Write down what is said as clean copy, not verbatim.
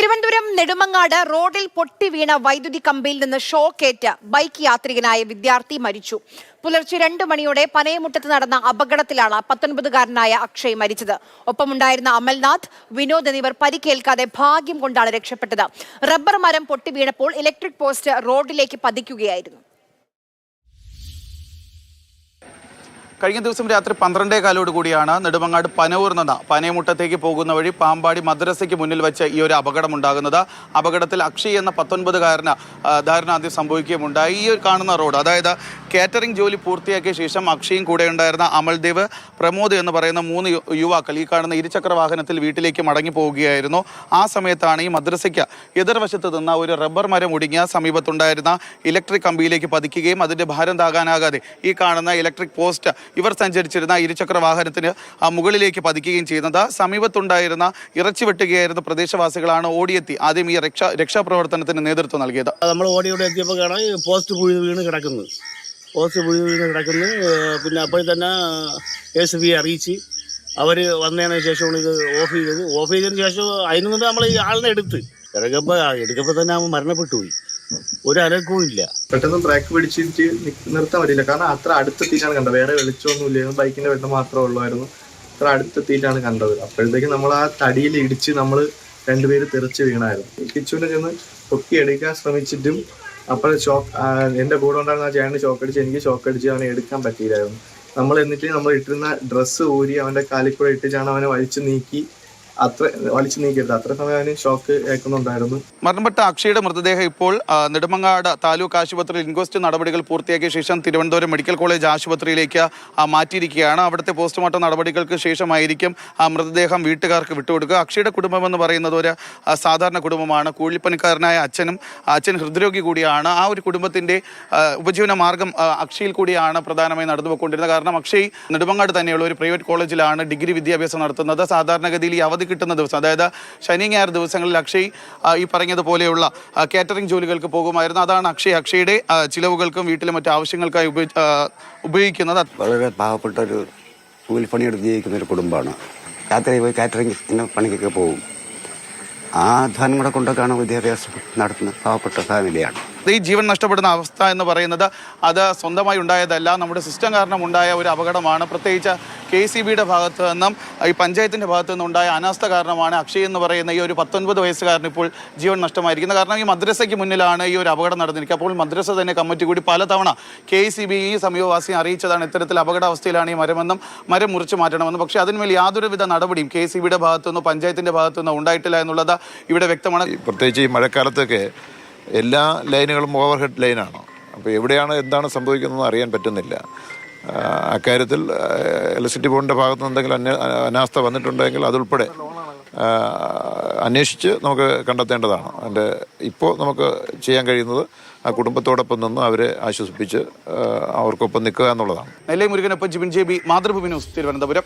തിരുവനന്തപുരം നെടുമങ്ങാട് റോഡിൽ പൊട്ടി വീണ വൈദ്യുതി കമ്പിയിൽ നിന്ന് ഷോക്കേറ്റ് ബൈക്ക് യാത്രികനായ വിദ്യാർത്ഥി മരിച്ചു. പുലർച്ചെ 2 മണിയോടെ പനയമുട്ടത്ത് നടന്ന അപകടത്തിലാണ് 19-കാരനായ അക്ഷയ് മരിച്ചത്. ഒപ്പമുണ്ടായിരുന്ന അമൽനാഥ്, വിനോദ് എന്നിവർ പരിക്കേൽക്കാതെ ഭാഗ്യം കൊണ്ടാണ് രക്ഷപ്പെട്ടത്. റബ്ബർ മരം പൊട്ടി വീണപ്പോൾ ഇലക്ട്രിക് പോസ്റ്റ് റോഡിലേക്ക് പതിക്കുകയായിരുന്നു. കഴിഞ്ഞ ദിവസം രാത്രി 12:15 കൂടിയാണ് നെടുമങ്ങാട് പനയൂർ നിന്ന് പനയമുട്ടത്തേക്ക് പോകുന്ന വഴി പാമ്പാടി മദ്രസയ്ക്ക് മുന്നിൽ വെച്ച് ഈ ഒരു അപകടമുണ്ടാകുന്നത്. അപകടത്തിൽ അക്ഷയ് എന്ന 19-കാരന് ദാരുണാന്ത്യം സംഭവിക്കുകയുണ്ടായി. ഈ കാണുന്ന റോഡ്, അതായത് കാറ്ററിംഗ് ജോലി പൂർത്തിയാക്കിയ ശേഷം അക്ഷയും കൂടെ ഉണ്ടായിരുന്ന അമൽദേവ്, പ്രമോദ് എന്ന് പറയുന്ന 3 യുവാക്കൾ ഈ കാണുന്ന ഇരുചക്ര വാഹനത്തിൽ വീട്ടിലേക്ക് മടങ്ങി പോവുകയായിരുന്നു. ആ സമയത്താണ് ഈ മദ്രസയ്ക്ക് എതിർവശത്ത് നിന്ന ഒരു റബ്ബർ മരം ഒടിഞ്ഞ സമീപത്തുണ്ടായിരുന്ന ഇലക്ട്രിക് കമ്പിയിലേക്ക് പതിക്കുകയും അതിൻ്റെ ഭാരം താങ്ങാനാകാതെ ഈ കാണുന്ന ഇലക്ട്രിക് പോസ്റ്റ് ഇവർ സഞ്ചരിച്ചിരുന്ന ഇരുചക്ര വാഹനത്തിന് മുകളിലേക്ക് പതിക്കുകയും ചെയ്യുന്നത്. സമീപത്തുണ്ടായിരുന്ന ഇറച്ചി വെട്ടുകയായിരുന്ന പ്രദേശവാസികളാണ് ഓടിയെത്തി ആദ്യം ഈ രക്ഷാപ്രവർത്തനത്തിന് നേതൃത്വം നൽകിയത്. നമ്മൾ ഓടിയോടെ എത്തിയപ്പോൾ കാണാം പോസ്റ്റ് വീണ് കിടക്കുന്നു. പിന്നെ അപ്പോൾ തന്നെ SB അറിയിച്ച് അവർ വന്നതിന് ശേഷമാണ് ഇത് ഓഫ് ചെയ്തതിന് ശേഷം അതിന് മുന്നേ നമ്മൾ ഈ ആളിനെ എടുക്കപ്പോൾ തന്നെ അവൻ മരണപ്പെട്ടു പോയി. ഒരു അനക്കവും ഇല്ല. പെട്ടെന്ന് ബ്രേക്ക് പിടിച്ചിട്ട് നിർത്താൻ പറ്റില്ല. കാരണം അത്ര അടുത്തെത്തിയിട്ടാണ് കണ്ടത്. വേറെ വെളിച്ചമൊന്നും ഇല്ലായിരുന്നു. ബൈക്കിന്റെ വെട്ടം മാത്രമേ ഉള്ളായിരുന്നു. അത്ര അടുത്തെത്തിയിട്ടാണ് കണ്ടത്. അപ്പോഴത്തേക്കും നമ്മൾ ആ തടിയിൽ ഇടിച്ച് നമ്മൾ 2 പേര് തെറിച്ച് വീണായിരുന്നു. കിച്ചുവിനെ ചെന്ന് പൊക്കി എടുക്കാൻ ശ്രമിച്ചിട്ടും അപ്പോൾ എൻ്റെ കൂടെ ഉണ്ടായിരുന്ന ആ ചേട്ടന് ഷോക്കടിച്ച് എനിക്ക് ഷോക്കടിച്ച് അവനെ എടുക്കാൻ പറ്റിയില്ലായിരുന്നു. നമ്മൾ ഇട്ടിരുന്ന ഡ്രസ്സ് ഊരി അവൻ്റെ കാലിൽ കൂടെ ഇട്ടിട്ടാണ് അവനെ വലിച്ചു നീക്കരുത്. അത്ര സമയം അവന് ഷോക്ക് ഏൽക്കുന്നുണ്ടായിരുന്നു. മരണപ്പെട്ട അക്ഷയുടെ മൃതദേഹം ഇപ്പോൾ നെടുമങ്ങാട് താലൂക്ക് ആശുപത്രിയിൽ ഇൻക്വസ്റ്റ് നടപടികൾ പൂർത്തിയാക്കിയ ശേഷം തിരുവനന്തപുരം മെഡിക്കൽ കോളേജ് ആശുപത്രിയിലേക്ക് മാറ്റിയിരിക്കുകയാണ്. അവിടുത്തെ പോസ്റ്റ്മോർട്ടം നടപടികൾക്ക് ശേഷമായിരിക്കും മൃതദേഹം വീട്ടുകാർക്ക് വിട്ടുകൊടുക്കുക. അക്ഷയുടെ കുടുംബം എന്ന് പറയുന്നത് ഒരു സാധാരണ കുടുംബമാണ്. കൂലിപ്പണിക്കാരനായ അച്ഛൻ ഹൃദ്രോഗി കൂടിയാണ്. ആ ഒരു കുടുംബത്തിൻ്റെ ഉപജീവന മാർഗം അക്ഷയിൽ കൂടിയാണ് പ്രധാനമായി നടന്നുപോയിക്കൊണ്ടിരുന്നത്. കാരണം അക്ഷയ് നെടുമങ്ങാട് തന്നെയുള്ള ഒരു പ്രൈവറ്റ് കോളേജിലാണ് ഡിഗ്രി വിദ്യാഭ്യാസം നടത്തുന്നത്. സാധാരണഗതിയിൽ ഈ അവധി കിട്ടുന്ന ദിവസം, അതായത് ശനി ഞായർ ദിവസങ്ങളിൽ അക്ഷയ് ഈ പറഞ്ഞതുപോലെയുള്ള കാറ്ററിംഗ് ജോലികൾക്ക് പോകുമായിരുന്നു. അതാണ് അക്ഷയുടെ ചിലവുകൾക്കും വീട്ടിലെ മറ്റു ആവശ്യങ്ങൾക്കായി ഉപയോഗിക്കുന്നത്. വളരെ പാവപ്പെട്ട ഒരു കൂലിപ്പണിയെടുത്ത് ജീവിക്കുന്ന ഒരു കുടുംബമാണ്. രാത്രി പോയി കാറ്ററിംഗ് പണിക്കൊക്കെ പോകും. ആ ധനം കൂടെ കൊണ്ടൊക്കെയാണ് വിദ്യാഭ്യാസം നടത്തുന്ന പാവപ്പെട്ട ഫാമിലിയാണ്. ഈ ജീവൻ നഷ്ടപ്പെടുന്ന അവസ്ഥ എന്ന് പറയുന്നത് അത് സ്വന്തമായി ഉണ്ടായതല്ല, നമ്മുടെ സിസ്റ്റം കാരണം ഉണ്ടായ ഒരു അപകടമാണ്. പ്രത്യേകിച്ച് KCBയുടെ ഭാഗത്ത് നിന്നും ഈ പഞ്ചായത്തിൻ്റെ ഭാഗത്തു നിന്നും ഉണ്ടായ അനാസ്ഥ കാരണമാണ് അക്ഷയ് എന്ന് പറയുന്ന ഈ ഒരു 19 വയസ്സുകാരൻ ഇപ്പോൾ ജീവൻ നഷ്ടമായിരിക്കുന്നത്. കാരണം ഈ മദ്രസയ്ക്ക് മുന്നിലാണ് ഈ ഒരു അപകടം നടന്നിരിക്കുക. അപ്പോൾ മദ്രസ തന്നെ കമ്മിറ്റി കൂടി പലതവണ KCB ഈ സമീപവാസിയെ അറിയിച്ചതാണ് ഇത്തരത്തിൽ അപകടാവസ്ഥയിലാണ് ഈ മരമെന്നും മരം മുറിച്ചു മാറ്റണമെന്നും. പക്ഷേ അതിന്മേൽ യാതൊരുവിധ നടപടിയും KCBയുടെ ഭാഗത്തു നിന്നോ പഞ്ചായത്തിൻ്റെ ഭാഗത്തു നിന്നോ ഉണ്ടായിട്ടില്ല എന്നുള്ളത് ഇവിടെ വ്യക്തമാണ്. പ്രത്യേകിച്ച് ഈ മഴക്കാലത്തൊക്കെ എല്ലാ ലൈനുകളും ഓവർഹെഡ് ലൈനാണ്. അപ്പോൾ എവിടെയാണ് എന്താണ് സംഭവിക്കുന്നതെന്ന് അറിയാൻ പറ്റുന്നില്ല. അക്കാര്യത്തിൽ ഇലക്ട്രിസിറ്റി ബോർഡിൻ്റെ ഭാഗത്ത് നിന്ന് എന്തെങ്കിലും അനാസ്ഥ വന്നിട്ടുണ്ടെങ്കിൽ അതുൾപ്പെടെ അന്വേഷിച്ച് നമുക്ക് കണ്ടെത്തേണ്ടതാണ്. അതിൻ്റെ ഇപ്പോൾ നമുക്ക് ചെയ്യാൻ കഴിയുന്നത് ആ കുടുംബത്തോടൊപ്പം നിന്ന് അവരെ ആശ്വസിപ്പിച്ച് അവർക്കൊപ്പം നിൽക്കുക എന്നുള്ളതാണ്. നെല്ലൈ മുരുകനൊപ്പം ജിബിൻ JB, മാതൃഭൂമി ന്യൂസ്, തിരുവനന്തപുരം.